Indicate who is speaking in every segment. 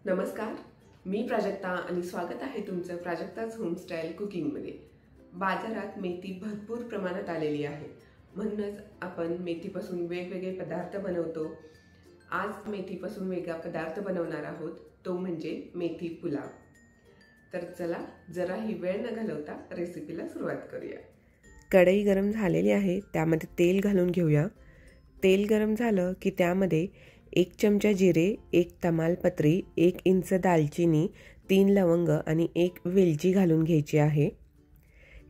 Speaker 1: नमस्कार, मी प्राजक्ता आणि स्वागत आहे तुमचं प्राजक्ताज होमस्टाईल कुकिंगमध्ये। बाजारात मेथी भरपूर प्रमाणात आलेली आहे, म्हणूनच आपण मेथीपासून वेगवेगळे पदार्थ बनवतो। आज मेथीपासून वेगळा पदार्थ बनवणार आहोत, तो म्हणजे मेथी पुलाव। तर चला जरा ही वेळ न घालवता रेसिपीला सुरुवात करूया। कढई गरम झालेली आहे, त्यामध्ये तेल घालून घेऊया। तेल गरम झालं की त्यामध्ये 1 चमचा जिरे, 1 तमालपत्री, 1 इंच दालचिनी, 3 लवंग आणि 1 वेलची घालून घ्यायची आहे।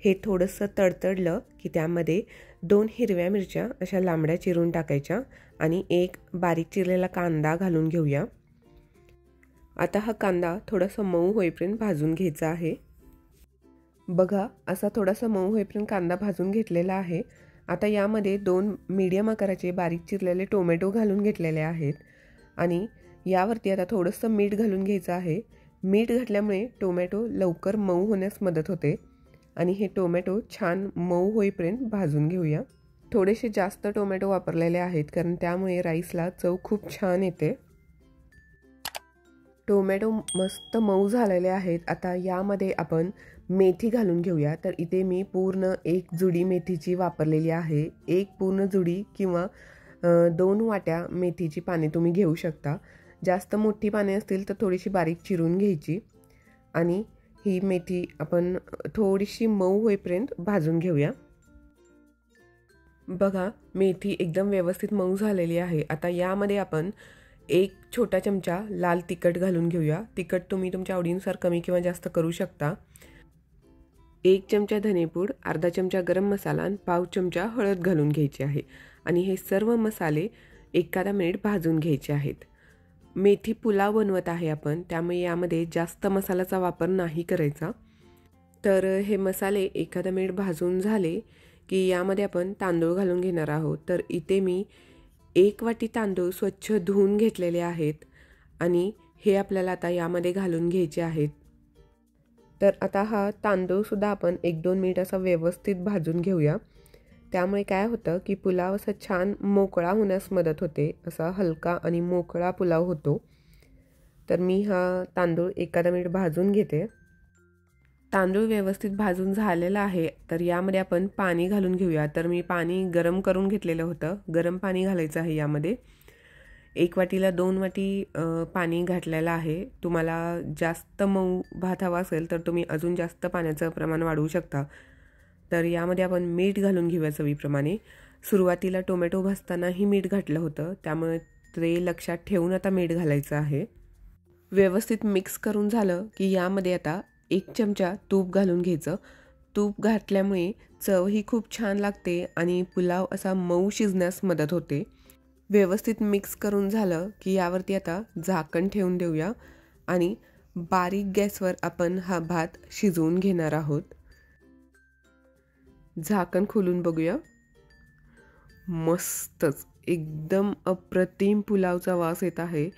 Speaker 1: हे थोडंसं तडतडलं की त्यामध्ये 2 हिरव्या मिरच्या अशा लांबड्या चिरून टाकायच्या आणि 1 बारीक चिरलेला कांदा घालून घेऊया। आता हा कांदा थोडासा मऊ होईपर्यंत भाजून घ्यायचा आहे। बघा, असा थोडासा मऊ होईपर्यंत कांदा भाजून घेतलेला आहे। आता यामध्ये 2 मीडियम आकाराचे बारीक चिरलेले टोमॅटो घालून घेतलेले आहेत आणि यावरती आता थोडंसं मीठ घालून घ्यायचं आहे। मीठ घातल्यामुळे टोमॅटो लवकर मऊ होण्यास मदत होते आणि हे टोमॅटो छान मऊ होईपर्यंत भाजून घेऊया। थोडेसे जास्त टोमॅटो वापरलेले आहेत कारण त्यामुळे राईसला चव खूप छान येते। टोमॅटो मस्त मऊ झालेले आहेत। आता यामध्ये आपण मेथी घालून घेऊया। तर इथे मी पूर्ण 1 जुडी मेथीची वापरलेली आहे। 1 पूर्ण जुडी किंवा 2 वाट्या मेथीची पाने तुम्ही घेऊ शकता। जास्त मोठी पाने असतील तर थोडीशी बारीक चिरून घ्यायची आणि ही मेथी आपण थोडीशी मऊ होईपर्यंत भाजून घेऊया। बघा, मेथी एकदम व्यवस्थित मऊ झालेली आहे। आता यामध्ये आपण 1 छोटा चमचा लाल तिखट घालून घेऊया। तिखट तुम्ही तुमच्या आवडीनुसार कमी किंवा जास्त करू शकता। 1 चमचा धनेपूड, अर्धा चमचा गरम मसाला आणि पाव चमचा हळद घालून घ्यायची आहे आणि हे सर्व मसाले 1 मिनिट भाजून घ्यायचे आहेत। मेथी पुलाव बनवत आहे आपण, त्यामुळे यामध्ये जास्त मसाल्याचा वापर नाही करायचा। तर हे मसाले 1 मिनिट भाजून झाले की यामध्ये आपण तांदूळ घालून घेणार आहोत। तर इथे मी 1 वाटी तांदूळ स्वच्छ धुवून घेतलेले आहेत आणि हे आपल्याला आता यामध्ये घालून घ्यायचे आहेत। तर आता हा तांदूळ सुद्धा आपण 1-2 मिनिट असा व्यवस्थित भाजून घेऊया। त्यामुळे काय होतं की पुलाव असा छान मोकळा होण्यास मदत होते, असा हलका आणि मोकळा पुलाव होतो। तर मी हा तांदूळ 1 मिनिट भाजून घेते। तांदूळ व्यवस्थित भाजून झालेला आहे, तर यामध्ये आपण पाणी घालून घेऊया। तर मी पाणी गरम करून घेतलेलं होतं, गरम पाणी घालायचं आहे यामध्ये। 1 वाटीला 2 वाटी पाणी घातलेलं आहे। तुम्हाला जास्त मऊ भात हवा असेल तर तुम्ही अजून जास्त पाण्याचं प्रमाण वाढवू शकता। तर यामध्ये आपण मीठ घालून घेऊया चवीप्रमाणे। सुरुवातीला टोमॅटो भाजतानाही मीठ घातलं होतं, त्यामुळे ते लक्षात ठेवून आता मीठ घालायचं आहे। व्यवस्थित मिक्स करून झालं की यामध्ये आता 1 चमचा तूप घालून घ्यायचं। तूप घातल्यामुळे चवही खूप छान लागते आणि पुलाव असा मऊ शिजण्यास मदत होते। व्यवस्थित मिक्स करून झालं की यावरती आता झाकण ठेवून देऊया आणि बारीक गॅसवर आपण हा भात शिजवून घेणार आहोत। झाकण खोलून बघूया। मस्तच एकदम अप्रतिम पुलावचा वास येत आहे।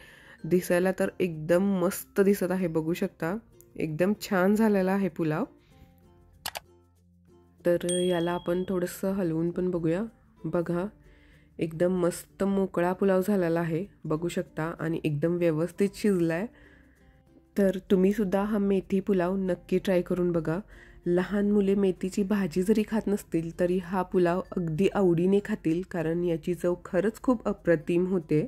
Speaker 1: दिसायला तर एकदम मस्त दिसत आहे, बघू शकता। एकदम छान झालेला आहे पुलाव। तर याला आपण थोडंसं हलवून पण बघूया। बघा, एकदम मस्त मोकळा पुलाव झालेला आहे, बघू शकता, आणि एकदम व्यवस्थित शिजलाय। तर तुम्ही सुद्धा हा मेथी पुलाव नक्की ट्राय करून बघा। लहान मुले मेथीची भाजी जरी खात नसतील तरी हा पुलाव अगदी आवडीने खातील, कारण याची चव खरंच खूप अप्रतिम होते।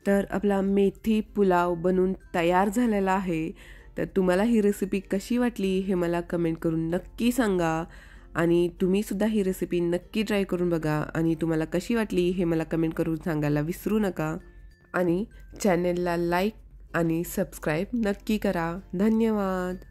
Speaker 1: तर आपला मेथी पुलाव बनून तयार झालेला आहे। तर तुम्हाला ही रेसिपी कशी वाटली हे मला कमेंट करून नक्की सांगा आणि तुम्ही सुद्धा ही रेसिपी नक्की ट्राय करून बघा आणि तुम्हाला कशी वाटली हे मला कमेंट करून सांगायला विसरू नका आणि चॅनेलला लाईक आणि सबस्क्राईब नक्की करा। धन्यवाद।